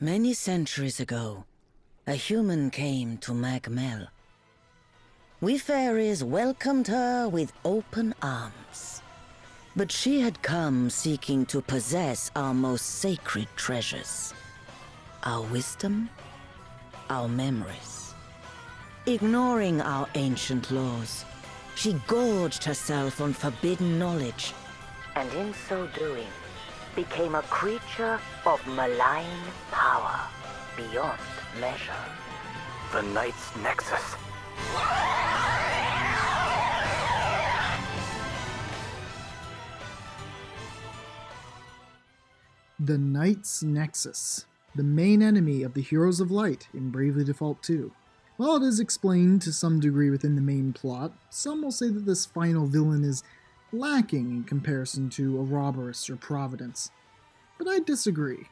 Many centuries ago, a human came to Mell. We fairies welcomed her with open arms. But she had come seeking to possess our most sacred treasures. Our wisdom, our memories. Ignoring our ancient laws, she gorged herself on forbidden knowledge, and in so doing, became a creature of malign power beyond measure. The Knight's Nexus. The Knight's Nexus, the main enemy of the Heroes of Light in Bravely Default 2. While it is explained to some degree within the main plot, some will say that this final villain is lacking in comparison to Ouroboros or Providence. But I disagree.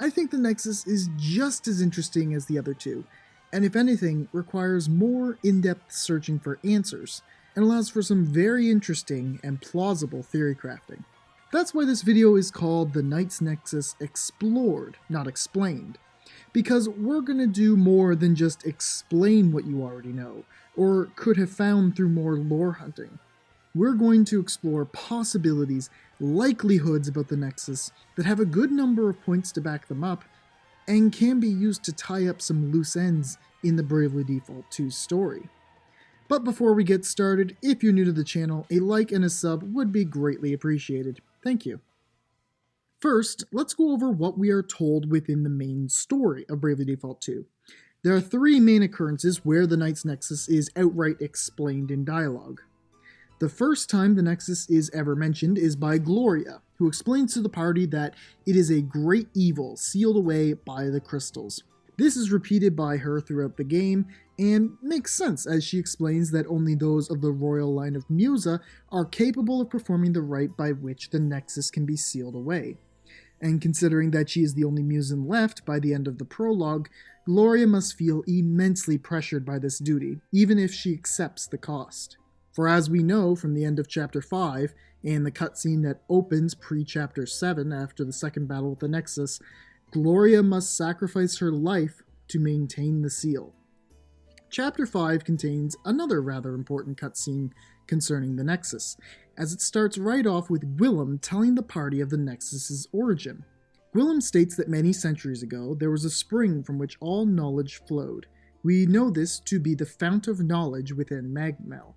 I think the Nexus is just as interesting as the other two, and if anything, requires more in-depth searching for answers, and allows for some very interesting and plausible theory crafting. That's why this video is called The Knight's Nexus Explored, not Explained. Because we're going to do more than just explain what you already know, or could have found through more lore hunting. We're going to explore possibilities, likelihoods about the Nexus that have a good number of points to back them up, and can be used to tie up some loose ends in the Bravely Default 2 story. But before we get started, if you're new to the channel, a like and a sub would be greatly appreciated. Thank you. First, let's go over what we are told within the main story of Bravely Default 2. There are three main occurrences where the Knight's Nexus is outright explained in dialogue. The first time the Nexus is ever mentioned is by Gloria, who explains to the party that it is a great evil sealed away by the crystals. This is repeated by her throughout the game, and makes sense as she explains that only those of the royal line of Musa are capable of performing the rite by which the Nexus can be sealed away. And considering that she is the only Musan left by the end of the prologue, Gloria must feel immensely pressured by this duty, even if she accepts the cost. For as we know from the end of Chapter 5, and the cutscene that opens pre-Chapter 7 after the second battle with the Nexus, Gloria must sacrifice her life to maintain the seal. Chapter 5 contains another rather important cutscene concerning the Nexus, as it starts right off with Gwillem telling the party of the Nexus's origin. Gwillem states that many centuries ago there was a spring from which all knowledge flowed. We know this to be the fount of knowledge within Mell.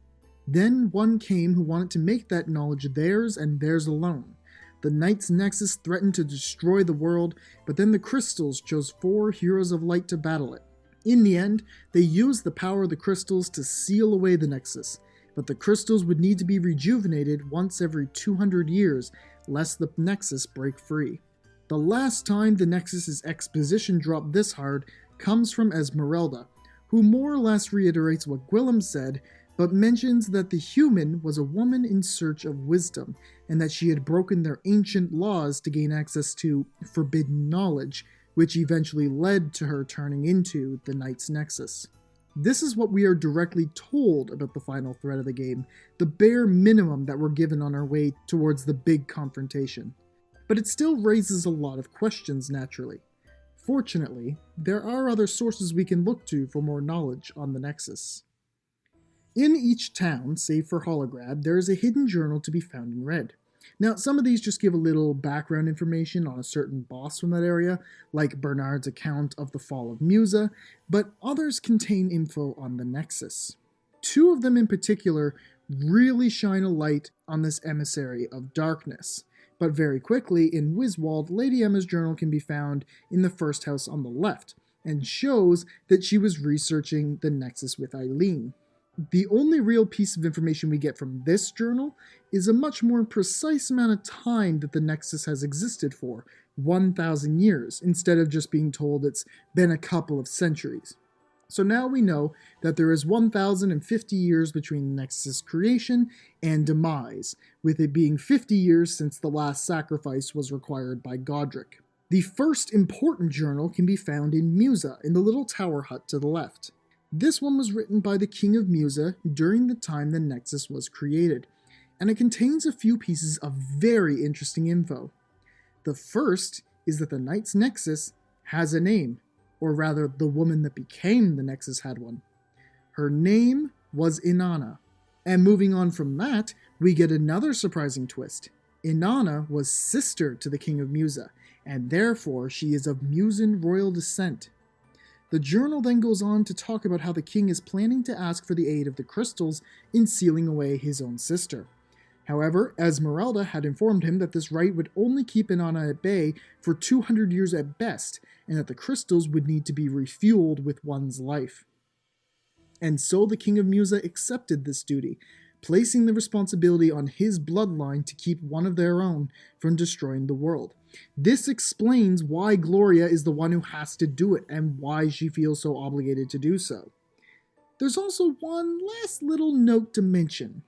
Then one came who wanted to make that knowledge theirs and theirs alone. The Knight's Nexus threatened to destroy the world, but then the crystals chose 4 Heroes of Light to battle it. In the end, they used the power of the crystals to seal away the Nexus, but the crystals would need to be rejuvenated once every 200 years, lest the Nexus break free. The last time the Nexus's exposition dropped this hard comes from Esmeralda, who more or less reiterates what Gwillem said, but mentions that the human was a woman in search of wisdom, and that she had broken their ancient laws to gain access to forbidden knowledge, which eventually led to her turning into the Knight's Nexus. This is what we are directly told about the final threat of the game, the bare minimum that we're given on our way towards the big confrontation. But it still raises a lot of questions naturally. Fortunately, there are other sources we can look to for more knowledge on the Nexus. In each town, save for Holograd, there is a hidden journal to be found in red. Now, some of these just give a little background information on a certain boss from that area, like Bernard's account of the fall of Musa, but others contain info on the Nexus. 2 of them in particular really shine a light on this emissary of darkness. But very quickly, in Wiswald, Lady Emma's journal can be found in the first house on the left, and shows that she was researching the Nexus with Eileen. The only real piece of information we get from this journal is a much more precise amount of time that the Nexus has existed for, 1,000 years, instead of just being told it's been a couple of centuries. So now we know that there is 1,050 years between the Nexus' creation and demise, with it being 50 years since the last sacrifice was required by Godric. The first important journal can be found in Musa, in the little tower hut to the left. This one was written by the King of Musa during the time the Nexus was created, and it contains a few pieces of very interesting info. The first is that the Knight's Nexus has a name, or rather, the woman that became the Nexus had one. Her name was Inanna. And moving on from that, we get another surprising twist. Inanna was sister to the King of Musa, and therefore she is of Musan royal descent. The journal then goes on to talk about how the king is planning to ask for the aid of the crystals in sealing away his own sister. However, Esmeralda had informed him that this rite would only keep Inanna at bay for 200 years at best, and that the crystals would need to be refueled with one's life. And so the King of Musa accepted this duty, placing the responsibility on his bloodline to keep one of their own from destroying the world. This explains why Gloria is the one who has to do it, and why she feels so obligated to do so. There's also one last little note to mention.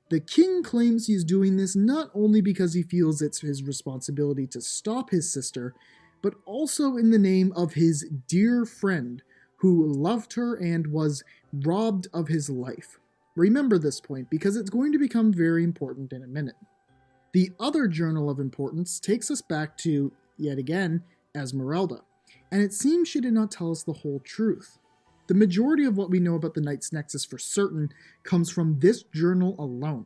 The king claims he's doing this not only because he feels it's his responsibility to stop his sister, but also in the name of his dear friend, who loved her and was robbed of his life. Remember this point, because it's going to become very important in a minute. The other journal of importance takes us back to, yet again, Esmeralda, and it seems she did not tell us the whole truth. The majority of what we know about the Night's Nexus for certain comes from this journal alone.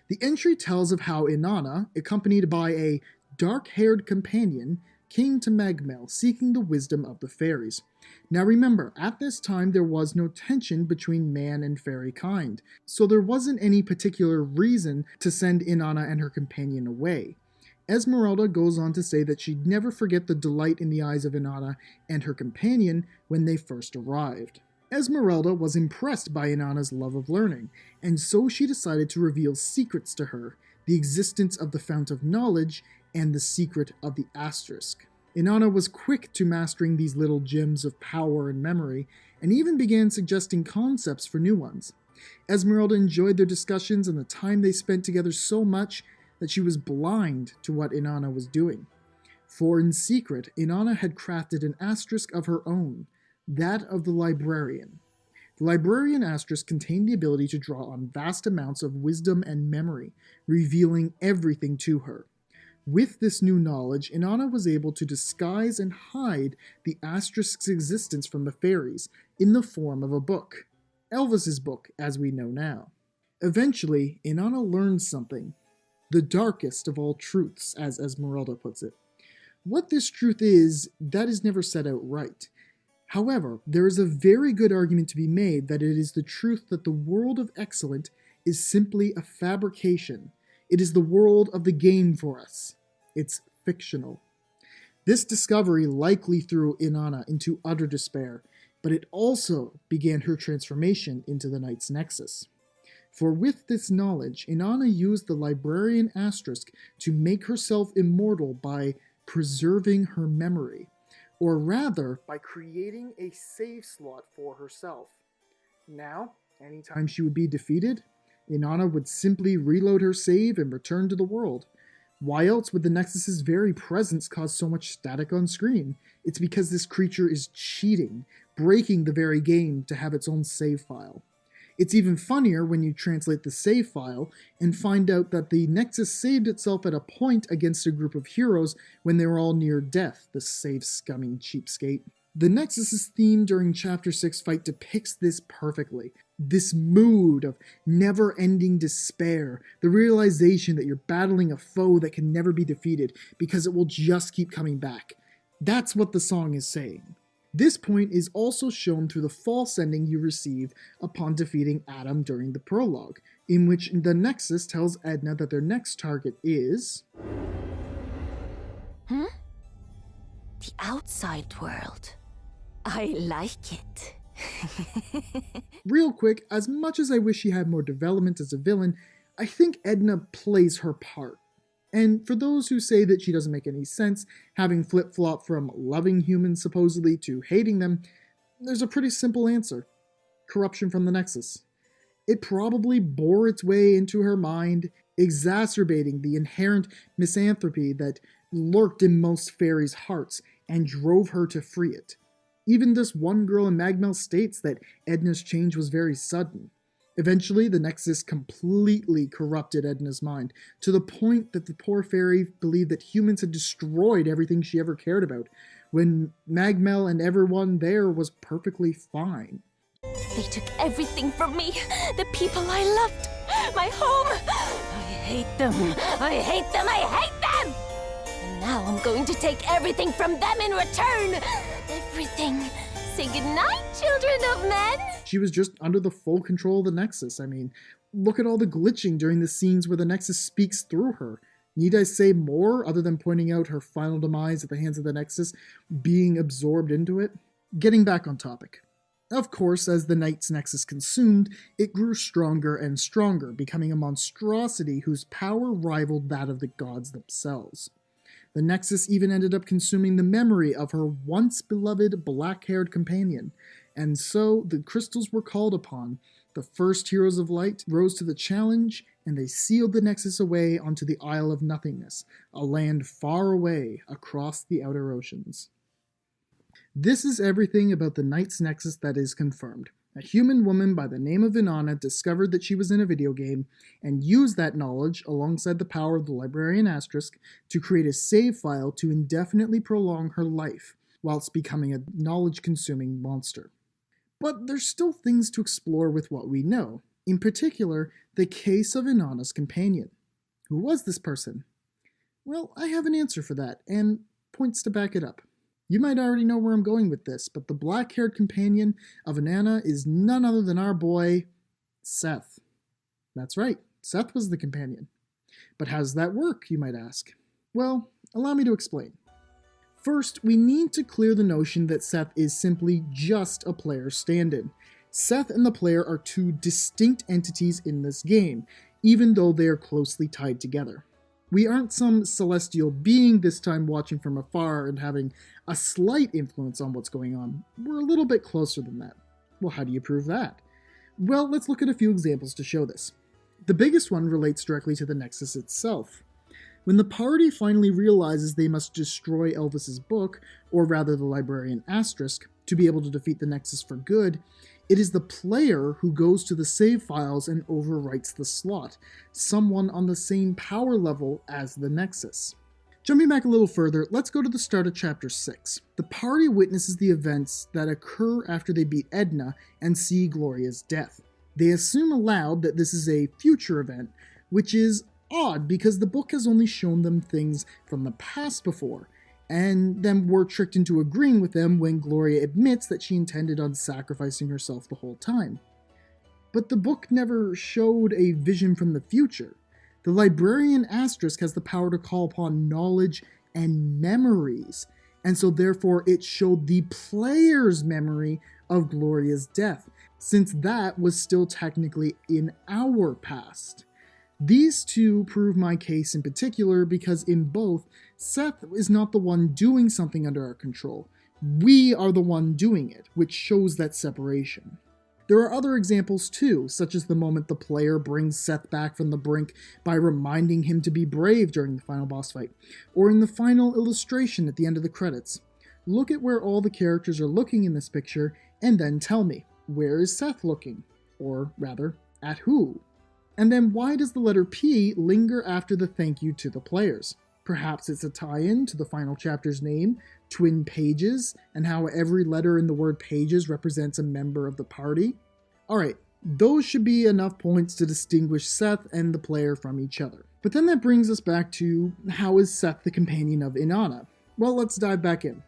The entry tells of how Inanna, accompanied by a dark-haired companion, came to Mell seeking the wisdom of the fairies. Now remember, at this time there was no tension between man and fairykind, so there wasn't any particular reason to send Inanna and her companion away. Esmeralda goes on to say that she'd never forget the delight in the eyes of Inanna and her companion when they first arrived. Esmeralda was impressed by Inanna's love of learning, and so she decided to reveal secrets to her, the existence of the Fount of Knowledge and the secret of the Asterisk. Inanna was quick to mastering these little gems of power and memory, and even began suggesting concepts for new ones. Esmeralda enjoyed their discussions and the time they spent together so much that she was blind to what Inanna was doing. For in secret, Inanna had crafted an asterisk of her own, that of the librarian. The librarian asterisk contained the ability to draw on vast amounts of wisdom and memory, revealing everything to her. With this new knowledge, Inanna was able to disguise and hide the asterisk's existence from the fairies in the form of a book. Elvis's book, as we know now. Eventually, Inanna learns something. The darkest of all truths, as Esmeralda puts it. What this truth is, that is never said outright. However, there is a very good argument to be made that it is the truth that the world of Excellent is simply a fabrication. It is the world of the game for us. It's fictional. This discovery likely threw Inanna into utter despair, but it also began her transformation into the Night's Nexus. For with this knowledge, Inanna used the librarian asterisk to make herself immortal by preserving her memory, or rather, by creating a save slot for herself. Now, anytime she would be defeated, Inanna would simply reload her save and return to the world. Why else would the Nexus's very presence cause so much static on screen? It's because this creature is cheating, breaking the very game to have its own save file. It's even funnier when you translate the save file and find out that the Nexus saved itself at a point against a group of heroes when they were all near death, the save-scumming cheapskate. The Nexus's theme during Chapter 6 fight depicts this perfectly. This mood of never-ending despair, the realization that you're battling a foe that can never be defeated because it will just keep coming back. That's what the song is saying. This point is also shown through the false ending you receive upon defeating Adam during the prologue, in which the Nexus tells Edna that their next target is... The outside world. I like it. Real quick, as much as I wish she had more development as a villain, I think Edna plays her part. And for those who say that she doesn't make any sense, having flip-flop from loving humans supposedly to hating them, there's a pretty simple answer. Corruption from the Nexus. It probably bore its way into her mind, exacerbating the inherent misanthropy that lurked in most fairies' hearts and drove her to free it. Even this one girl in Mell states that Edna's change was very sudden. Eventually, the Nexus completely corrupted Edna's mind, to the point that the poor fairy believed that humans had destroyed everything she ever cared about, when Mell and everyone there was perfectly fine. They took everything from me. The people I loved. My home. I hate them. I hate them. I hate them! And now I'm going to take everything from them in return. Everything. Say goodnight, children of men. She was just under the full control of the Nexus. I mean, look at all the glitching during the scenes where the Nexus speaks through her. Need I say more other than pointing out her final demise at the hands of the Nexus being absorbed into it? Getting back on topic. Of course, as the Knight's Nexus consumed, it grew stronger and stronger, becoming a monstrosity whose power rivaled that of the gods themselves. The Nexus even ended up consuming the memory of her once-beloved black-haired companion, and so the crystals were called upon. The first Heroes of Light rose to the challenge, and they sealed the Nexus away onto the Isle of Nothingness, a land far away across the outer oceans. This is everything about the Knight's Nexus that is confirmed. A human woman by the name of Inanna discovered that she was in a video game and used that knowledge alongside the power of the Librarian Asterisk to create a save file to indefinitely prolong her life, whilst becoming a knowledge-consuming monster. But there's still things to explore with what we know, in particular, the case of Inanna's companion. Who was this person? Well, I have an answer for that, and points to back it up. You might already know where I'm going with this, but the black-haired companion of Inanna is none other than our boy, Seth. That's right, Seth was the companion. But how does that work, you might ask? Well, allow me to explain. First, we need to clear the notion that Seth is simply just a player stand-in. Seth and the player are two distinct entities in this game, even though they are closely tied together. We aren't some celestial being this time watching from afar and having a slight influence on what's going on. We're a little bit closer than that. Well, how do you prove that? Well, let's look at a few examples to show this. The biggest one relates directly to the Nexus itself. When the party finally realizes they must destroy Elvis's book, or rather the Librarian Asterisk, to be able to defeat the Nexus for good, it is the player who goes to the save files and overwrites the slot, someone on the same power level as the Nexus. Jumping back a little further, let's go to the start of Chapter 6. The party witnesses the events that occur after they beat Edna and see Gloria's death. They assume aloud that this is a future event, which is odd because the book has only shown them things from the past before, and then were tricked into agreeing with them when Gloria admits that she intended on sacrificing herself the whole time. But the book never showed a vision from the future. The Librarian Asterisk has the power to call upon knowledge and memories, and so therefore it showed the player's memory of Gloria's death, since that was still technically in our past. These two prove my case in particular because in both, Seth is not the one doing something under our control. We are the one doing it, which shows that separation. There are other examples too, such as the moment the player brings Seth back from the brink by reminding him to be brave during the final boss fight, or in the final illustration at the end of the credits. Look at where all the characters are looking in this picture, and then tell me, where is Seth looking? Or rather, at who? And then why does the letter P linger after the thank you to the players? Perhaps it's a tie-in to the final chapter's name, Twin Pages, and how every letter in the word pages represents a member of the party. Alright, those should be enough points to distinguish Seth and the player from each other. But then that brings us back to, how is Seth the companion of Inanna? Well, let's dive back in.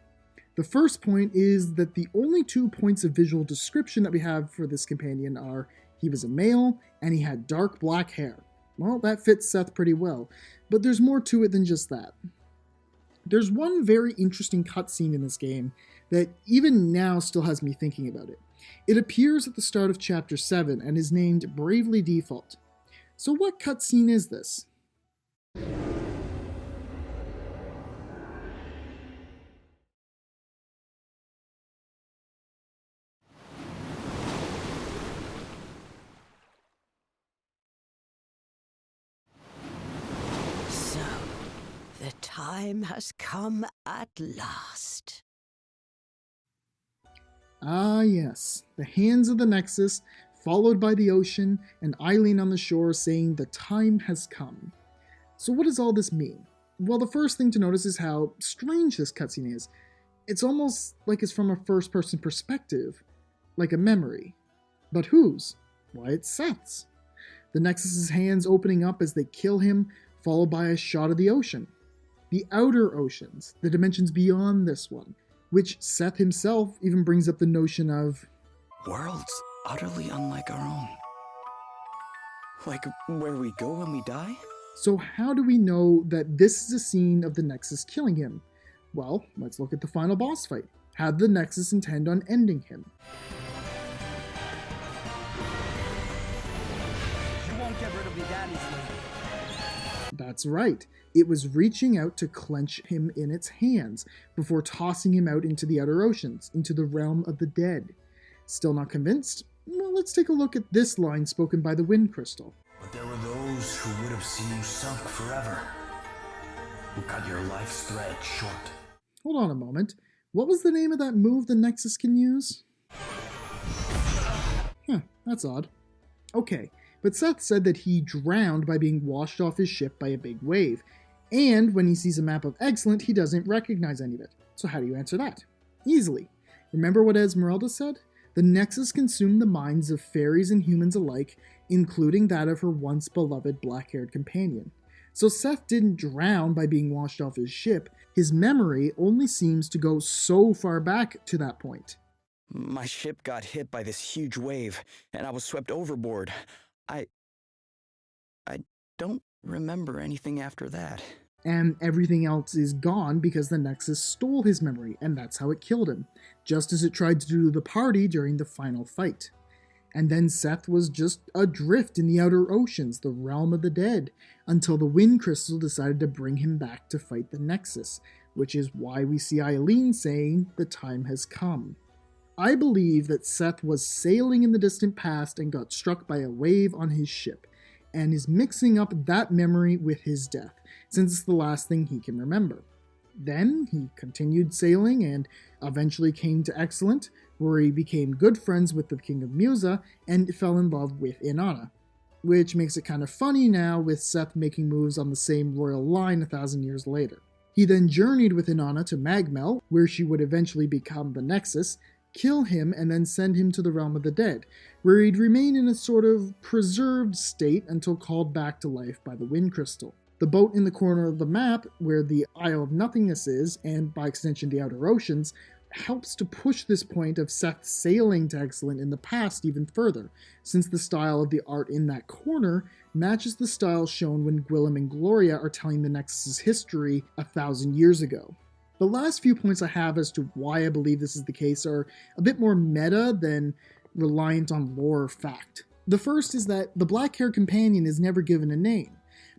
The first point is that the only 2 points of visual description that we have for this companion are he was a male, and he had dark black hair. Well, that fits Seth pretty well, but there's more to it than just that. There's one very interesting cutscene in this game that even now still has me thinking about it. It appears at the start of Chapter 7 and is named Bravely Default. So what cutscene is this? The time has come at last. Ah yes, the hands of the Nexus, followed by the ocean, and Eileen on the shore saying the time has come. So what does all this mean? Well, the first thing to notice is how strange this cutscene is. It's almost like it's from a first-person perspective, like a memory. But whose? Why, it's Seth's. The Nexus's hands opening up as they kill him, followed by a shot of the ocean. The outer oceans, the dimensions beyond this one, which Seth himself even brings up the notion of worlds utterly unlike our own. Like where we go when we die? So how do we know that this is a scene of the Nexus killing him? Well, let's look at the final boss fight. How did the Nexus intend on ending him? You won't get rid of me that easily. That's right. It was reaching out to clench him in its hands before tossing him out into the outer oceans, into the realm of the dead. Still not convinced? Well, let's take a look at this line spoken by the Wind Crystal. But there were those who would have seen you sunk forever, who cut your life's thread short. Hold on a moment. What was the name of that move the Nexus can use? That's odd. Okay, but Seth said that he drowned by being washed off his ship by a big wave, and when he sees a map of Excellent, he doesn't recognize any of it. So how do you answer that? Easily. Remember what Esmeralda said? The Nexus consumed the minds of fairies and humans alike, including that of her once beloved black-haired companion. So Seth didn't drown by being washed off his ship. His memory only seems to go so far back to that point. My ship got hit by this huge wave, and I was swept overboard. I don't remember anything after that. And everything else is gone because the Nexus stole his memory, and that's how it killed him, just as it tried to do to the party during the final fight. And then Seth was just adrift in the outer oceans, the realm of the dead, until the Wind Crystal decided to bring him back to fight the Nexus, which is why we see Eileen saying, "The time has come." I believe that Seth was sailing in the distant past and got struck by a wave on his ship, and is mixing up that memory with his death, since it's the last thing he can remember. Then he continued sailing and eventually came to Excellent, where he became good friends with the King of Musa and fell in love with Inanna, which makes it kind of funny now with Seth making moves on the same royal line 1,000 years later. He then journeyed with Inanna to Mell, where she would eventually become the Nexus, kill him, and then send him to the realm of the dead, where he'd remain in a sort of preserved state until called back to life by the Wind Crystal. The boat in the corner of the map, where the Isle of Nothingness is, and by extension the Outer Oceans, helps to push this point of Seth sailing to Excellent in the past even further, since the style of the art in that corner matches the style shown when Gwillem and Gloria are telling the Nexus's history 1,000 years ago. The last few points I have as to why I believe this is the case are a bit more meta than reliant on lore or fact. The first is that the black-haired companion is never given a name,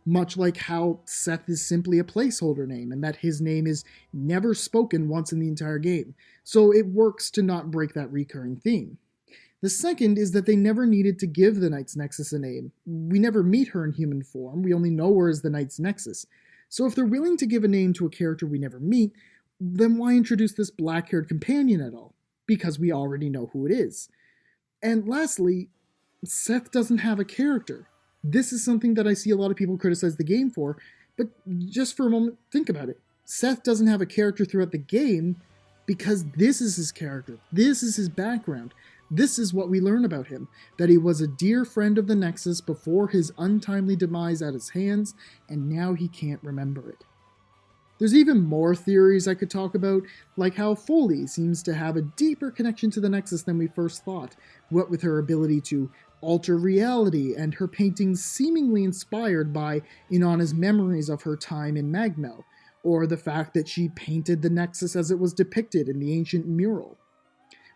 much like how Seth is simply a placeholder name, and that his name is never spoken once in the entire game, so it works to not break that recurring theme. The second is that they never needed to give the Knight's Nexus a name. We never meet her in human form, we only know her as the Knight's Nexus. So if they're willing to give a name to a character we never meet, then why introduce this black-haired companion at all? Because we already know who it is. And lastly, Seth doesn't have a character. This is something that I see a lot of people criticize the game for, but just for a moment, think about it. Seth doesn't have a character throughout the game because this is his character. This is his background. This is what we learn about him, that he was a dear friend of the Nexus before his untimely demise at his hands, and now he can't remember it. There's even more theories I could talk about, like how Foley seems to have a deeper connection to the Nexus than we first thought, what with her ability to alter reality and her paintings seemingly inspired by Inanna's memories of her time in Mell, or the fact that she painted the Nexus as it was depicted in the ancient mural.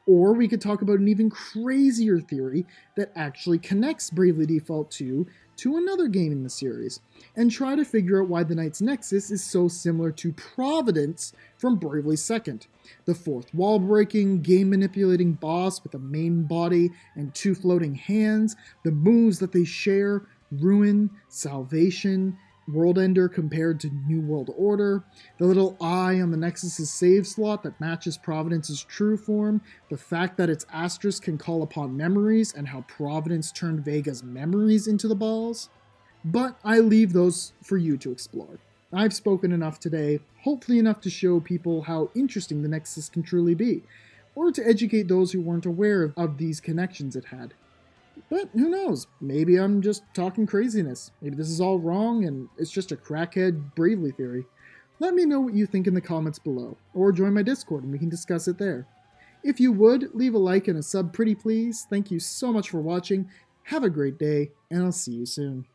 Or we could talk about an even crazier theory that actually connects Bravely Default 2 to another game in the series, and try to figure out why the Knight's Nexus is so similar to Providence from Bravely Second, the fourth wall-breaking, game-manipulating boss with a main body and two floating hands, the moves that they share, Ruin, Salvation, World Ender compared to New World Order, the little eye on the Nexus's save slot that matches Providence's true form, the fact that its asterisk can call upon memories, and how Providence turned Vega's memories into the balls. But I leave those for you to explore. I've spoken enough today, hopefully enough to show people how interesting the Nexus can truly be, or to educate those who weren't aware of these connections it had. But who knows, maybe I'm just talking craziness. Maybe this is all wrong and it's just a crackhead Bravely theory. Let me know what you think in the comments below, or join my Discord and we can discuss it there. If you would, leave a like and a sub pretty please. Thank you so much for watching, have a great day, and I'll see you soon.